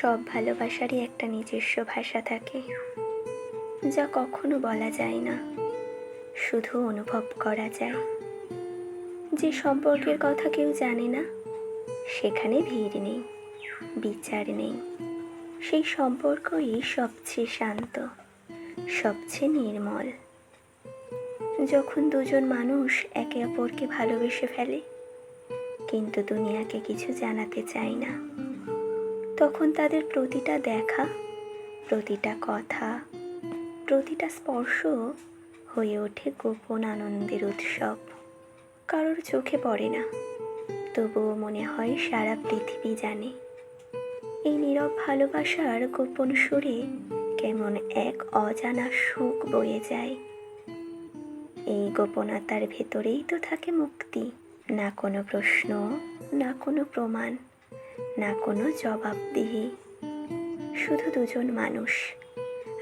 সব ভালোবাসারই একটা নিজস্ব ভাষা থাকে, যা কখনো বলা যায় না, শুধু অনুভব করা যায়। যে সম্পর্কের কথা কেউ জানে না, সেখানে ভিড় নেই, বিচার নেই। সেই সম্পর্কই সবচেয়ে শান্ত, সবচেয়ে নির্মল। যখন দুজন মানুষ একে অপরকে ভালোবেসে ফেলে, কিন্তু দুনিয়াকে কিছু জানাতে চায় না, তখন তাদের প্রতিটা দেখা, প্রতিটা কথা, প্রতিটা স্পর্শ হয়ে ওঠে গোপন আনন্দের উৎসব। কারোর চোখে পড়ে না, তবুও মনে হয় সারা পৃথিবী জানে। এই নীরব ভালোবাসার গোপন সুরে কেমন এক অজানা সুখ বয়ে যায়। এই গোপনতার ভেতরেই তো থাকে মুক্তি। না কোনো প্রশ্ন, না কোনো প্রমাণ, না কোনো জবাবদিহি, শুধু দুজন মানুষ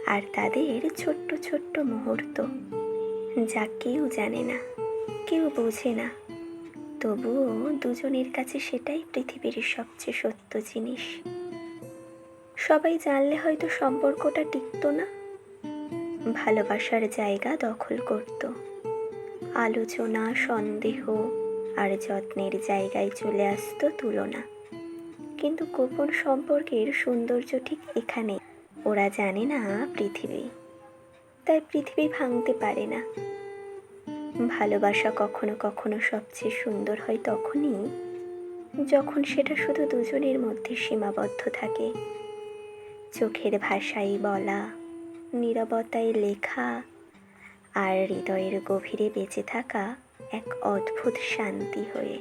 আর তাদের ছোট্ট ছোট্ট মুহূর্ত, যা কেউ জানে না, কেউ বোঝে না, তবুও দুজনের কাছে সেটাই পৃথিবীর সবচেয়ে সত্য জিনিস। সবাই জানলে হয়তো সম্পর্কটা টিকতো না, ভালোবাসার জায়গা দখল করত, আলোচনা, সন্দেহ আর যত্নের জায়গায় চলে আসতো তুলনা। কিন্তু গোপন সম্পর্কের সৌন্দর্য ঠিক এখানে। ওরা জানে না পৃথিবী, তাই পৃথিবী ভাঙতে পারে না। ভালোবাসা কখনো কখনো সবচেয়ে সুন্দর হয় তখনই, যখন সেটা শুধু দুজনের মধ্যে সীমাবদ্ধ থাকে। চোখের ভাষায় বলা, নীরবতায় লেখা, আর হৃদয়ের গভীরে বেঁচে থাকা এক অদ্ভুত শান্তি হয়ে।